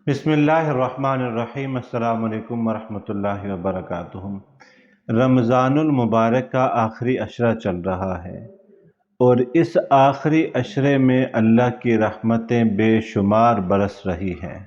بسم اللہ الرحمن الرحیم۔ السلام علیکم ورحمۃ اللہ وبرکاتہ۔ رمضان المبارک کا آخری عشرہ چل رہا ہے اور اس آخری عشرے میں اللہ کی رحمتیں بے شمار برس رہی ہیں،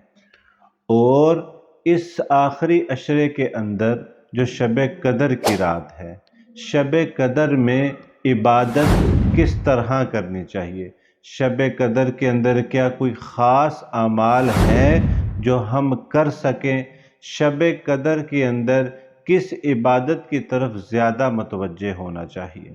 اور اس آخری عشرے کے اندر جو شب قدر کی رات ہے، شب قدر میں عبادت کس طرح کرنی چاہیے؟ شب قدر کے اندر کیا کوئی خاص اعمال ہیں جو ہم کر سکیں؟ شب قدر کے اندر کس عبادت کی طرف زیادہ متوجہ ہونا چاہیے؟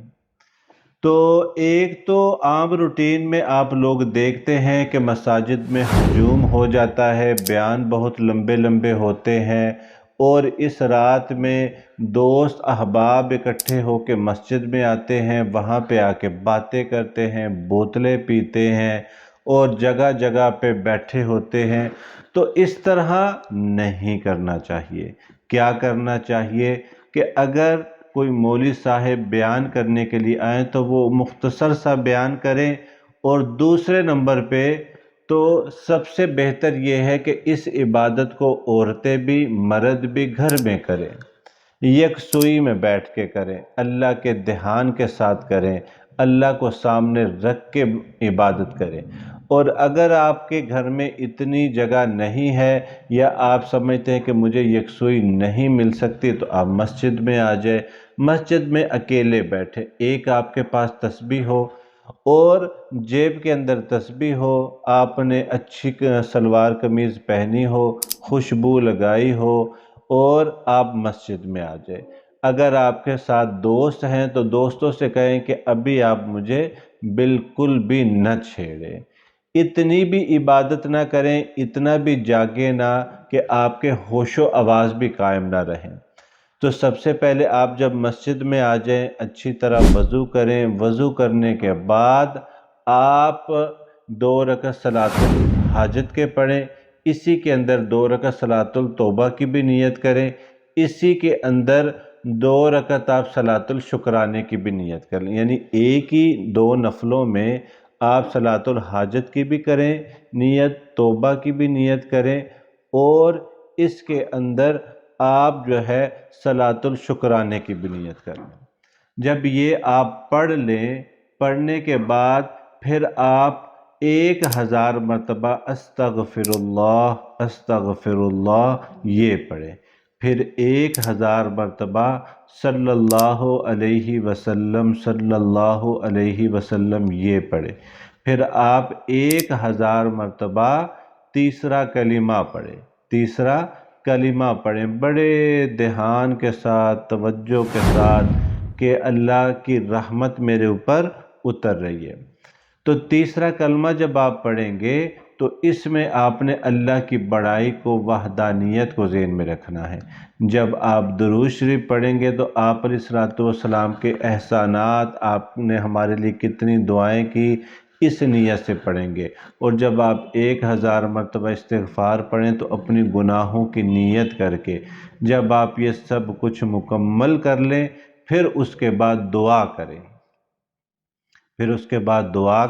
تو ایک تو عام روٹین میں آپ لوگ دیکھتے ہیں کہ مساجد میں ہجوم ہو جاتا ہے، بیان بہت لمبے لمبے ہوتے ہیں، اور اس رات میں دوست احباب اکٹھے ہو کے مسجد میں آتے ہیں، وہاں پہ آ کے باتیں کرتے ہیں، بوتلیں پیتے ہیں اور جگہ جگہ پہ بیٹھے ہوتے ہیں۔ تو اس طرح نہیں کرنا چاہیے۔ کیا کرنا چاہیے کہ اگر کوئی مولوی صاحب بیان کرنے کے لیے آئیں تو وہ مختصر سا بیان کریں، اور دوسرے نمبر پہ تو سب سے بہتر یہ ہے کہ اس عبادت کو عورتیں بھی مرد بھی گھر میں کریں، یکسوئی میں بیٹھ کے کریں، اللہ کے دھیان کے ساتھ کریں، اللہ کو سامنے رکھ کے عبادت کریں۔ اور اگر آپ کے گھر میں اتنی جگہ نہیں ہے، یا آپ سمجھتے ہیں کہ مجھے یکسوئی نہیں مل سکتی، تو آپ مسجد میں آ جائیں، مسجد میں اکیلے بیٹھے، ایک آپ کے پاس تسبیح ہو اور جیب کے اندر تسبیح ہو، آپ نے اچھی سلوار قمیض پہنی ہو، خوشبو لگائی ہو، اور آپ مسجد میں آ جائیں۔ اگر آپ کے ساتھ دوست ہیں تو دوستوں سے کہیں کہ ابھی آپ مجھے بالکل بھی نہ چھیڑیں، اتنی بھی عبادت نہ کریں، اتنا بھی جاگے نہ کہ آپ کے ہوش و آواز بھی قائم نہ رہیں۔ تو سب سے پہلے آپ جب مسجد میں آ جائیں، اچھی طرح وضو کریں، وضو کرنے کے بعد آپ 2 رکعت صلاۃ الحاجت کے پڑھیں، اسی کے اندر 2 رکعت صلاۃ التوبہ کی بھی نیت کریں، اسی کے اندر 2 رکعت آپ صلاۃ الشکرانے کی بھی نیت کر لیں، یعنی ایک ہی 2 نفلوں میں آپ صلاۃ الحاجت کی بھی کریں نیت، توبہ کی بھی نیت کریں، اور اس کے اندر آپ جو ہے صلاۃ الشکرانے کی بھی نیت کر لیں۔ جب یہ آپ پڑھ لیں، پڑھنے کے بعد پھر آپ 1000 مرتبہ استغفر اللہ یہ پڑھیں، پھر 1000 مرتبہ صلی اللہ علیہ وسلم یہ پڑھیں، پھر آپ 1000 مرتبہ تیسرا کلمہ پڑھیں، تیسرا کلمہ پڑھیں بڑے دھیان کے ساتھ، توجہ کے ساتھ، کہ اللہ کی رحمت میرے اوپر اتر رہی ہے۔ تو تیسرا کلمہ جب آپ پڑھیں گے تو اس میں آپ نے اللہ کی بڑائی کو، وحدانیت کو ذہن میں رکھنا ہے۔ جب آپ درود شریف پڑھیں گے تو آپ علیہ الصلوۃ والسلام کے احسانات، آپ نے ہمارے لیے کتنی دعائیں کی، اس نیت سے پڑھیں گے۔ اور جب آپ 1000 مرتبہ استغفار پڑھیں تو اپنی گناہوں کی نیت کر کے، جب آپ یہ سب کچھ مکمل کر لیں، پھر اس کے بعد دعا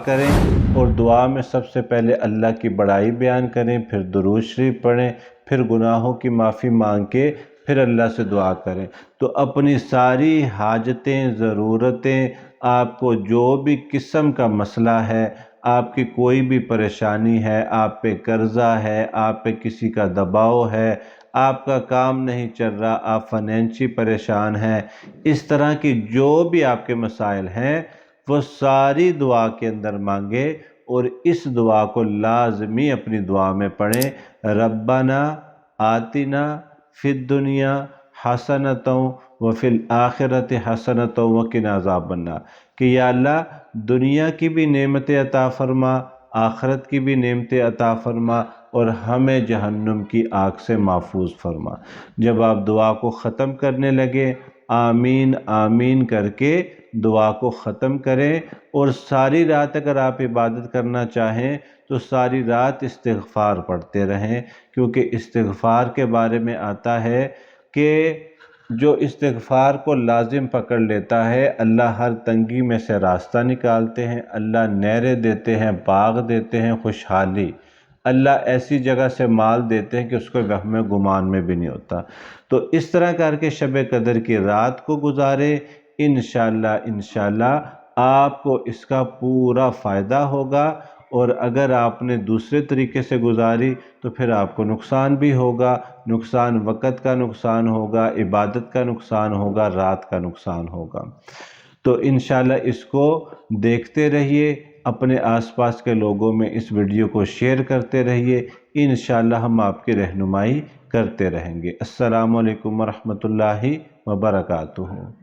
کریں، اور دعا میں سب سے پہلے اللہ کی بڑائی بیان کریں، پھر درود شریف پڑھیں، پھر گناہوں کی معافی مانگ کے پھر اللہ سے دعا کریں۔ تو اپنی ساری حاجتیں، ضرورتیں، آپ کو جو بھی قسم کا مسئلہ ہے، آپ کی کوئی بھی پریشانی ہے، آپ پہ قرضہ ہے، آپ پہ کسی کا دباؤ ہے، آپ کا کام نہیں چل رہا، آپ فائنینشلی پریشان ہیں، اس طرح کی جو بھی آپ کے مسائل ہیں، وہ ساری دعا کے اندر مانگے، اور اس دعا کو لازمی اپنی دعا میں پڑھیں۔ ربنا آتنا فی الدنیا حسنۃ وفی الآخرۃ حسنۃ وقنا عذاب النار، کہ یا اللہ دنیا کی بھی نعمتیں عطا فرما، آخرت کی بھی نعمتیں عطا فرما، اور ہمیں جہنم کی آگ سے محفوظ فرما۔ جب آپ دعا کو ختم کرنے لگے، آمین آمین کر کے دعا کو ختم کریں، اور ساری رات اگر آپ عبادت کرنا چاہیں تو ساری رات استغفار پڑھتے رہیں، کیونکہ استغفار کے بارے میں آتا ہے کہ جو استغفار کو لازم پکڑ لیتا ہے، اللہ ہر تنگی میں سے راستہ نکالتے ہیں، اللہ نہریں دیتے ہیں، باغ دیتے ہیں، خوشحالی اللہ ایسی جگہ سے مال دیتے ہیں کہ اس کو وہم گمان میں بھی نہیں ہوتا۔ تو اس طرح کر کے شب قدر کی رات کو گزارے، انشاءاللہ آپ کو اس کا پورا فائدہ ہوگا، اور اگر آپ نے دوسرے طریقے سے گزاری تو پھر آپ کو نقصان بھی ہوگا، نقصان وقت کا نقصان ہوگا، عبادت کا نقصان ہوگا، رات کا نقصان ہوگا۔ تو انشاءاللہ اس کو دیکھتے رہیے، اپنے آس پاس کے لوگوں میں اس ویڈیو کو شیئر کرتے رہیے، انشاءاللہ ہم آپ کی رہنمائی کرتے رہیں گے۔ السلام علیکم ورحمۃ اللہ وبرکاتہ۔